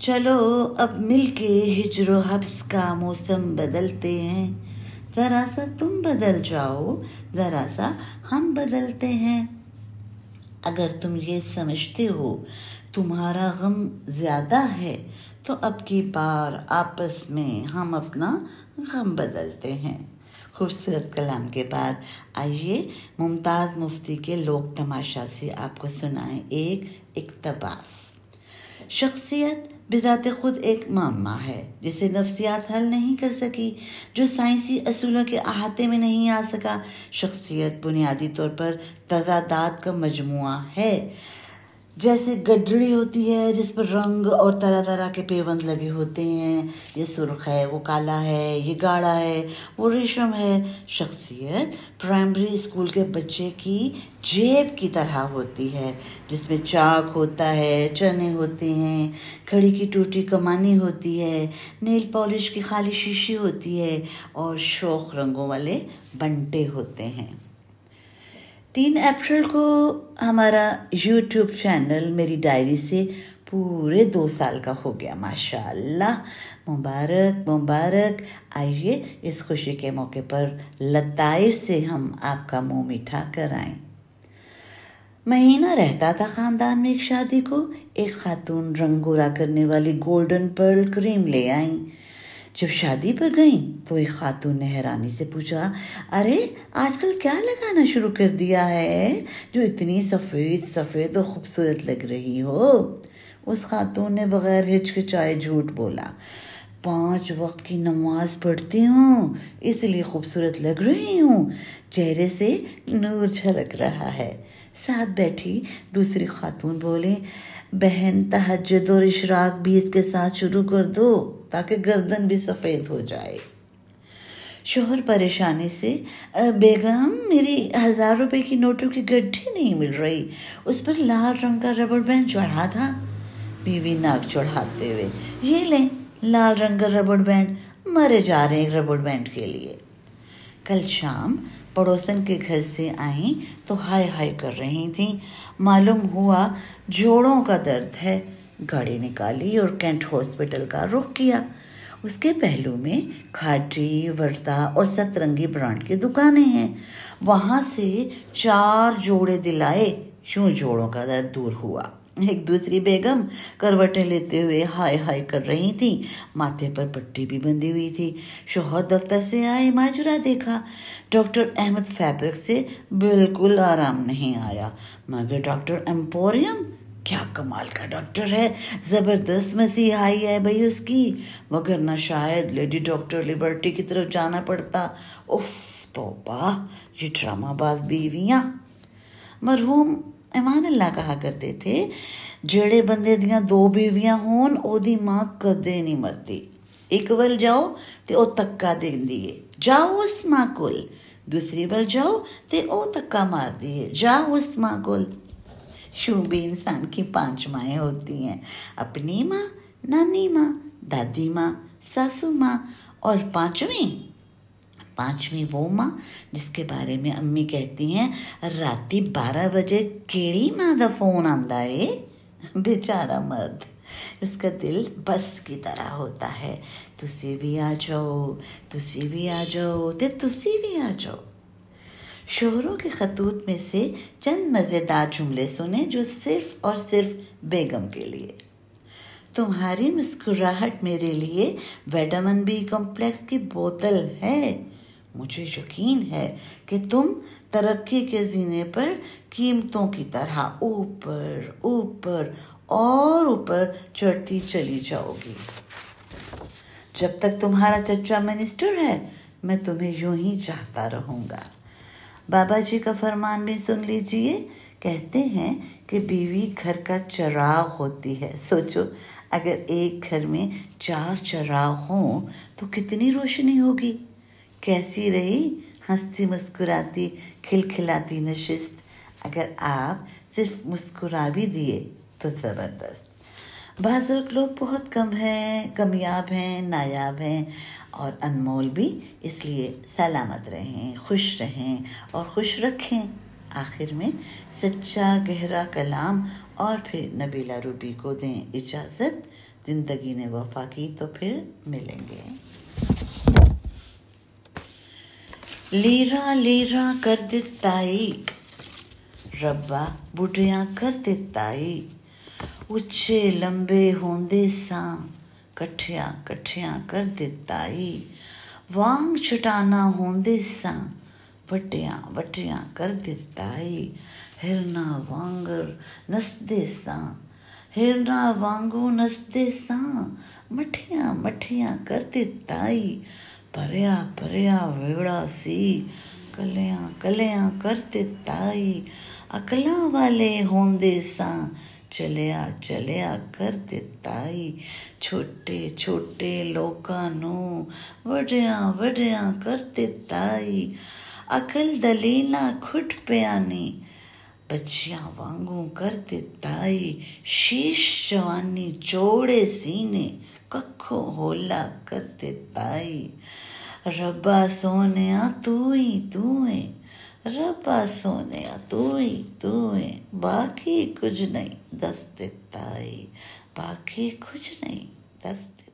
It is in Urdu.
چلو اب مل کے ہجر و حبس کا موسم بدلتے ہیں، ذرا سا تم بدل جاؤ، ذرا سا ہم بدلتے ہیں۔ اگر تم یہ سمجھتے ہو تمہارا غم زیادہ ہے تو اب کی بار آپس میں ہم اپنا غم بدلتے ہیں۔ خوبصورت کلام کے بعد آئیے ممتاز مفتی کے لوک تماشا سے آپ کو سنائیں ایک اقتباس۔ شخصیت بذات خود ایک معمہ ہے جسے نفسیات حل نہیں کر سکی، جو سائنسی اصولوں کے احاطے میں نہیں آ سکا۔ شخصیت بنیادی طور پر تضادات کا مجموعہ ہے، جیسے گڈڑی ہوتی ہے جس پر رنگ اور طرح طرح کے پیوند لگے ہوتے ہیں، یہ سرخ ہے، وہ کالا ہے، یہ گاڑھا ہے، وہ ریشم ہے۔ شخصیت پرائمری اسکول کے بچے کی جیب کی طرح ہوتی ہے جس میں چاک ہوتا ہے، چنے ہوتے ہیں، کھڑی کی ٹوٹی کمانی ہوتی ہے، نیل پالش کی خالی شیشی ہوتی ہے اور شوخ رنگوں والے بنٹے ہوتے ہیں۔ 3 اپریل کو ہمارا یوٹیوب چینل میری ڈائری سے پورے 2 سال کا ہو گیا، ماشاءاللہ، مبارک مبارک۔ آئیے اس خوشی کے موقع پر لطائف سے ہم آپ کا منہ میٹھا کرائیں۔ مہینہ رہتا تھا خاندان میں ایک شادی کو، ایک خاتون رنگ گورا کرنے والی گولڈن پرل کریم لے آئیں۔ جب شادی پر گئیں تو ایک خاتون نے حیرانی سے پوچھا، ارے آج کل کیا لگانا شروع کر دیا ہے جو اتنی سفید سفید اور خوبصورت لگ رہی ہو؟ اس خاتون نے بغیر ہچکچائے جھوٹ بولا، 5 وقت کی نماز پڑھتی ہوں اس لیے خوبصورت لگ رہی ہوں، چہرے سے نور جھلک رہا ہے۔ ساتھ بیٹھی دوسری خاتون بولے، بہن تہجد اور اشراق بھی اس کے ساتھ شروع کر دو تاکہ گردن بھی سفید ہو جائے۔ شوہر پریشانی سے، بیگم میری 1000 روپے کی نوٹوں کی گڈھی نہیں مل رہی، اس پر لال رنگ کا ربڑ بینڈ چڑھا تھا۔ بیوی ناک چڑھاتے ہوئے، یہ لیں لال رنگ کا ربڑ بینڈ، مرے جا رہے ہیں ربڑ بینڈ کے لیے۔ کل شام پڑوسن کے گھر سے آئیں تو ہائے ہائے کر رہی تھیں، معلوم ہوا جوڑوں کا درد ہے۔ گاڑی نکالی اور کینٹ ہاسپٹل کا رخ کیا۔ اس کے پہلو میں کھاٹی، ورتا اور سترنگی برانڈ کی دکانیں ہیں، وہاں سے 4 جوڑے دلائے، یوں جوڑوں کا درد دور ہوا۔ ایک دوسری بیگم کروٹیں لیتے ہوئے ہائے ہائے کر رہی تھی، ماتھے پر پٹی بھی بندھی ہوئی تھی۔ شوہر دفتر سے آئے، ماجرا دیکھا، ڈاکٹر احمد فیبرک سے بالکل آرام نہیں آیا، مگر ڈاکٹر ایمپوریم کیا کمال کا ڈاکٹر ہے، زبردست مسیحائی ہے بھئی اس کی، وگرنہ شاید لیڈی ڈاکٹر لیبرٹی کی طرف جانا پڑتا۔ اف توبہ، یہ ڈرامہ باز بیویاں۔ مرحوم ایمان اللہ کہا کرتے تھے، جڑے بندے دیاں 2 بیویاں ہون او دی ماں کدے نہیں مرتی، ایک ول جاؤ تے او تکا دین دیے، جاؤ اس ماں کول، دوسری ول جاؤ تے او تکا مار دیے، جاؤ اس ماں کول۔ یوں بھی انسان کی 5 مائیں ہوتی ہیں، اپنی ماں، نانی ماں، دادی ماں، ساسو ماں، اور 5ویں وہ ماں جس کے بارے میں امی کہتی ہیں، راتی 12 بجے کیڑی ماں دا فون آندا ہے، بیچارہ مرد، اس کا دل بس کی طرح ہوتا ہے، تسی بھی آ جاؤ، تسی بھی آ جاؤ تے تسی بھی آ جاؤ۔ شوہروں کے خطوط میں سے چند مزیدار جملے سنیں جو صرف اور صرف بیگم کے لیے۔ تمہاری مسکراہٹ میرے لیے وٹامن بی کمپلیکس کی بوتل ہے، مجھے یقین ہے کہ تم ترقی کے زینے پر قیمتوں کی طرح اوپر اوپر اور اوپر چڑھتی چلی جاؤ گی۔ جب تک تمہارا چچا منسٹر ہے میں تمہیں یوں ہی چاہتا رہوں گا۔ بابا جی کا فرمان بھی سن لیجئے، کہتے ہیں کہ بیوی گھر کا چراغ ہوتی ہے۔ سوچو اگر ایک گھر میں 4 چراغ ہوں تو کتنی روشنی ہوگی، کیسی رہی ہنستی مسکراتی کھلکھلاتی نشست۔ اگر آپ صرف مسکرا بھی دیے تو زبردست۔ بزرگ لوگ بہت کم ہیں، کمیاب ہیں، نایاب ہیں اور انمول بھی، اس لیے سلامت رہیں، خوش رہیں اور خوش رکھیں۔ آخر میں سچا گہرا کلام اور پھر نبیلہ روبی کو دیں اجازت۔ زندگی نے وفا کی تو پھر ملیں گے۔ ਲੀਰਾਂ ਲੀਰਾਂ ਕਰ ਦਿੱਤਾ ਈ ਰੱਬਾ ਬੁੱਢਿਆਂ ਕਰ ਦਿੱਤਾ ਈ, ਉੱਚੇ ਲੰਬੇ ਹੁੰਦੇ ਸਾਂ ਇਕੱਠਿਆਂ ਇਕੱਠਿਆਂ ਕਰ ਦਿੱਤਾ ਈ, ਵਾਂਗ ਚਟਾਨਾਂ ਹੁੰਦੇ ਸਾਂ ਵੱਡਿਆਂ ਵੱਡਿਆਂ ਕਰ ਦਿੱਤਾ ਈ, ਹਿਰਨਾਂ ਵਾਂਗਰ ਨੱਸਦੇ ਸਾਂ ਹਿਰਨਾਂ ਵਾਂਗੂ ਨੱਸਦੇ ਸਾਂ, ਮੱਠੀਆਂ ਮੱਠੀਆਂ ਕਰ ਦਿੱਤਾ ਈ, ਭਰਿਆ ਭਰਿਆ ਵਿਹੜਾ ਸੀ ਕੱਲਿਆਂ ਕੱਲਿਆਂ ਕਰ ਦਿੱਤਾ ਈ, ਅਕਲਾਂ ਵਾਲੇ ਹੁੰਦੇ ਸਾਂ ਚਲਿਆ ਚਲਿਆ ਕਰ ਦਿੱਤਾ ਈ, ਛੋਟੇ ਛੋਟੇ ਲੋਕਾਂ ਨੂੰ ਵੱਡਿਆਂ ਵੱਡਿਆਂ ਕਰ ਦਿੱਤਾ ਈ, ਅਕਲ ਦਲੀਲਾਂ ਖੁੱਟ ਪਿਆਨੀ ਬੱਚਿਆਂ ਵਾਂਗੂ ਕਰ ਦਿੱਤਾ ਈ, ਸ਼ੀਸ਼ ਜਵਾਨੀ ਚੌੜੇ ਸੀਨੇ ਕੱਖੋਂ ਹੋਲਾ ਕਰ ਦਿੱਤਾ ਈ, ਰੱਬਾ ਸੋਹਣਿਆ ਤੂੰ ਹੀ ਤੂੰ ਏ, ਰੱਬਾ ਸੋਹਣਿਆ ਤੂੰ ਹੀ ਤੂੰ ਏ, ਬਾਕੀ ਕੁਝ ਨਹੀਂ ਦੱਸ ਦਿੱਤਾ ਈ, ਬਾਕੀ ਕੁਝ ਨਹੀਂ ਦੱਸ ਦਿੱਤਾ।